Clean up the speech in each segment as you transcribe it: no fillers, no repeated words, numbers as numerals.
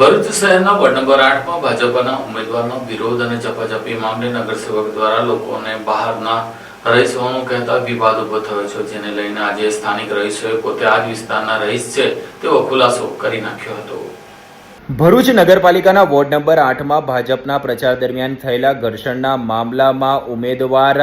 ભરૂચ શહેરના ward number 8માં ભાજપના ઉમેદવારનો વિરોધ અને ઝપાઝપી મામલે નગરસેવક દ્વારા લોકોને બહારના રહીશ હોવાનું કહેતા વિવાદ ઉભો થયો છે, જેને લઈને આજે સ્થાનિક રહીશોએ પોતે આ જ વિસ્તારના રહીશ છે તેવો ખુલાસો કરી નાખ્યો હતો। ભરૂચ નગરપાલિકાના વોર્ડ નંબર 8માં ભાજપના પ્રચાર દરમિયાન થયેલા ઘર્ષણના મામલામાં ઉમેદવાર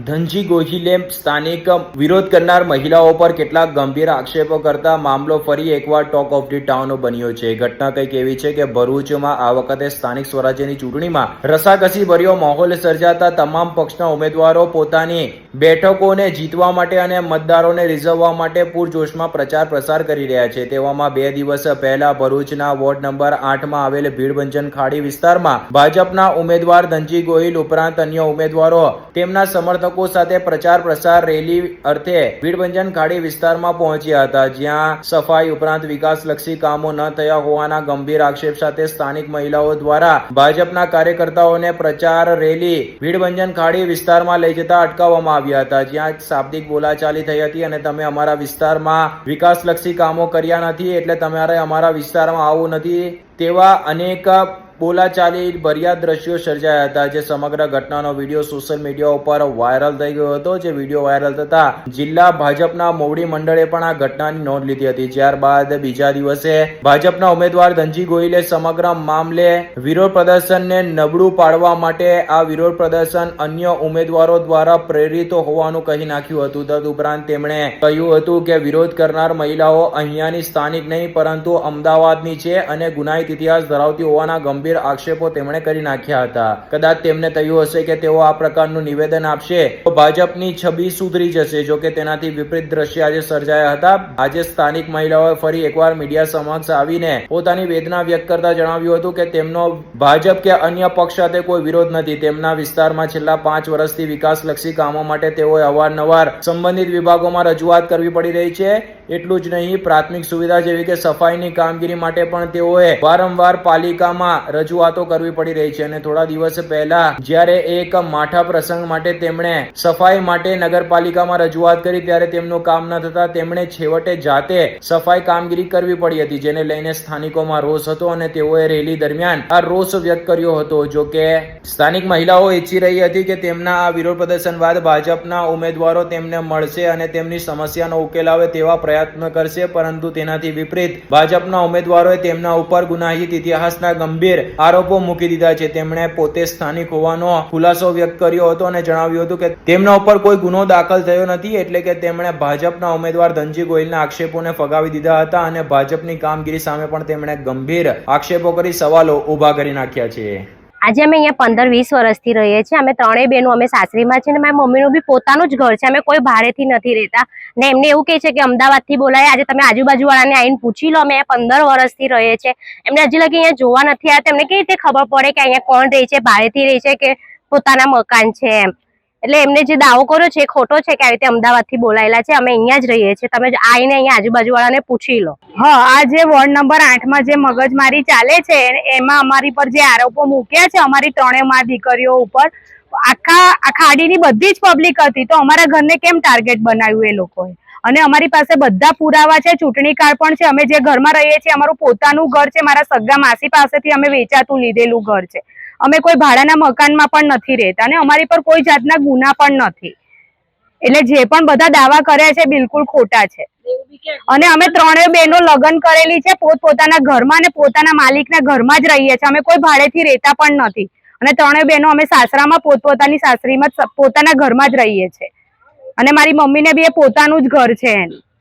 ધનજી ગોહિલે સ્થાનિક વિરોધ કરનાર મહિલાઓ પર કેટલાક ગંભીર આક્ષેપો કરતા મામલો ફરી એકવાર ટોક ઓફ ધી ટાઉન બન્યો છે। ઘટના કંઈક એવી છે કે ભરૂચમાં આ વખતે સ્થાનિક સ્વરાજ્યની ચૂંટણીમાં રસાકસી ભર્યો માહોલ સર્જાતા તમામ પક્ષના ઉમેદવારો પોતાની બેઠકોને જીતવા માટે અને મતદારોને રીઝવવા માટે પૂરજોશમાં પ્રચાર પ્રસાર કરી રહ્યા છે। તેવામાં 2 દિવસ પહેલા ભરૂચના વોર્ડ નંબર 8માં આવેલ ભીડભંજન ખાડી વિસ્તારમાં ભાજપના ઉમેદવાર ધનજી ગોહિલ ઉપરાંત અન્ય ઉમેદવારો તેમના સમર્થકો સાથે પ્રચાર પ્રસાર રેલી અર્થે ભીડભંજન ખાડી વિસ્તારમાં પહોંચ્યા હતા, જ્યાં સફાઈ ઉપરાંત વિકાસલક્ષી કામો ન થયા હોવાના ગંભીર આક્ષેપ સાથે સ્થાનિક મહિલાઓ દ્વારા ભાજપના કાર્યકર્તાઓને પ્રચાર રેલી ભીડભંજન ખાડી વિસ્તારમાં લઈ જતા અટકાવવામાં આવ્યા હતા, જ્યાં શાબ્દિક બોલાચાલી થઈ હતી અને તમે અમારા વિસ્તારમાં વિકાસલક્ષી કામો કર્યા નથી એટલે તમારે અમારા વિસ્તારમાં આવવું નથી તેવા અનેક બોલાચાલી ભર્યા દ્રશ્યો સર્જાયા હતા। જે સમગ્ર ઘટનાનો વિડીયો સોશિયલ મીડિયા ઉપર વાયરલ થઈ ગયો હતો। જે વિડીયો વાયરલ થતા જિલ્લા ભાજપના મોવડી મંડળે પણ આ ઘટનાની નોંધ લીધી હતી। ત્યારબાદ બીજા દિવસે ભાજપના ઉમેદવાર ધનજી ગોહિલે સમગ્ર મામલે વિરોધ પ્રદર્શનને નબળું પાડવા માટે આ વિરોધ પ્રદર્શન અન્ય ઉમેદવારો દ્વારા પ્રેરિત હોવાનું કહી નાખ્યું હતું। તદુપરાંત તેમણે કહ્યું હતું કે વિરોધ કરનાર મહિલાઓ અહીંયાની સ્થાનિક નહીં પરંતુ અમદાવાદની છે અને ગુનાહિત ઇતિહાસ ધરાવતી હોવાના ગંભીર આક્ષેપો તેમણે કરી નાખ્યા હતા। કદાચ તેમને થયું હશે કે તેઓ આ પ્રકારનું નિવેદન આપશે તો ભાજપની છબી સુધરી જશે, જો કે તેનાથી વિપરીત દ્રશ્ય આજે સર્જાયા હતા। આજે સ્થાનિક મહિલાઓએ ફરી એકવાર મીડિયા સમક્ષ આવીને પોતાની વેદના વ્યક્ત કરતા જણાવ્યું હતું કે તેમનો ભાજપ કે અન્ય પક્ષ સાથે કોઈ વિરોધ નથી। તેમના વિસ્તારમાં છેલ્લા 5 વર્ષથી વિકાસલક્ષી કામો માટે તેઓએ અવારનવાર સંબંધિત વિભાગોમાં રજૂઆત કરવી પડી રહી છે। એટલું જ નહીં, પ્રાથમિક સુવિધા જેવી કે સફાઈની કામગીરી માટે પણ તેઓએ વારંવાર પાલિકામાં રજૂઆતો કરવી પડી રહી છે। અને થોડા દિવસ પહેલા જ્યારે એક માઠા પ્રસંગ માટે તેમણે સફાઈ માટે નગરપાલિકામાં રજૂઆત કરી ત્યારે તેમનું કામ ન થતા તેમણે છેવટે જાતે સફાઈ કામગીરી કરવી પડી હતી, જેને લઈને સ્થાનિકોમાં રોષ હતો અને તેઓએ રેલી દરમિયાન આ રોષ વ્યક્ત કર્યો હતો। જો કે સ્થાનિક મહિલાઓ ઈચ્છી રહી હતી કે તેમના આ વિરોધ પ્રદર્શન બાદ ભાજપના ઉમેદવારો તેમને મળશે અને તેમની સમસ્યાનો ઉકેલ આવે તેવા પ્રયત્ન કરશે, પરંતુ તેનાથી વિપરીત ભાજપના ઉમેદવારોએ તેમના ઉપર ગુનાહિત ઇતિહાસના ગંભીર આરોપો મૂકી દીધા છે। તેમણે પોતે સ્થાનિક હોવાનો ખુલાસો વ્યક્ત કર્યો હતો અને જણાવ્યું હતું કે તેમના ઉપર કોઈ ગુનો દાખલ થયો નથી, એટલે કે તેમણે ભાજપના ઉમેદવાર ધનજી ગોહિલના આક્ષેપોને ફગાવી દીધા હતા અને ભાજપની કામગીરી સામે પણ તેમણે ગંભીર આક્ષેપો કરી સવાલો ઉભા કરી નાખ્યા છે। આજે અમે અહીંયા 15-20 વર્ષથી રહીએ છીએ। અમે 3 બહેનો અમે સાસરીમાં છે ને મારી મમ્મીનું બી પોતાનું જ ઘર છે। અમે કોઈ ભાડેથી નથી રહેતા ને એમને એવું કહે છે કે અમદાવાદથી બોલાય, આજે તમે આજુબાજુવાળાને આવીને પૂછી લો। અમે 15 વર્ષથી રહીએ છીએ, એમને હજી લગી અહીંયા જોવા નથી આવ્યા। તેમને કેવી રીતે ખબર પડે કે અહીંયા કોણ રહે છે, ભાડેથી રહે છે કે પોતાના મકાન છે એમ? એટલે એમને જે દાવો કર્યો છે એ ખોટો છે કે આવી રીતે અમદાવાદથી બોલાયેલા છે। અમે અહીંયા જ રહીએ છીએ, તમે આવીને અહીંયા આજુબાજુવાળાને પૂછી લો। હા, આ જે વોર્ડ નંબર 8માં જે મગજમારી ચાલે છે એમાં અમારી પર જે આરોપો મૂક્યા છે અમારી 3 દીકરીઓ ઉપર, આ ખાડીની બધી જ પબ્લિક હતી તો અમારા ઘરને કેમ ટાર્ગેટ બનાવ્યું એ લોકોએ? અને અમારી પાસે બધા પુરાવા છે, ચૂંટણી કાર્ડ પણ છે। અમે જે ઘરમાં રહીએ છીએ અમારું પોતાનું ઘર છે, મારા સગા માસી પાસેથી અમે વેચાતું લીધેલું ઘર છે। અમે કોઈ ભાડાના મકાનમાં પણ નથી રહેતા અને અમારી પર કોઈ જાતના ગુના પણ નથી। એટલે જે પણ બધા દાવા કર્યા છે બિલકુલ ખોટા છે। અને અમે 3 બહેનો લગ્ન કરેલી છે, પોતપોતાના ઘરમાં અને પોતાના માલિકના ઘરમાં જ રહીએ છીએ। અમે કોઈ ભાડેથી રહેતા પણ નથી અને 3 બહેનો અમે સાસરામાં પોતપોતાની સાસરીમાં પોતાના ઘરમાં જ રહીએ છીએ અને મારી મમ્મીને બી એ પોતાનું જ ઘર છે।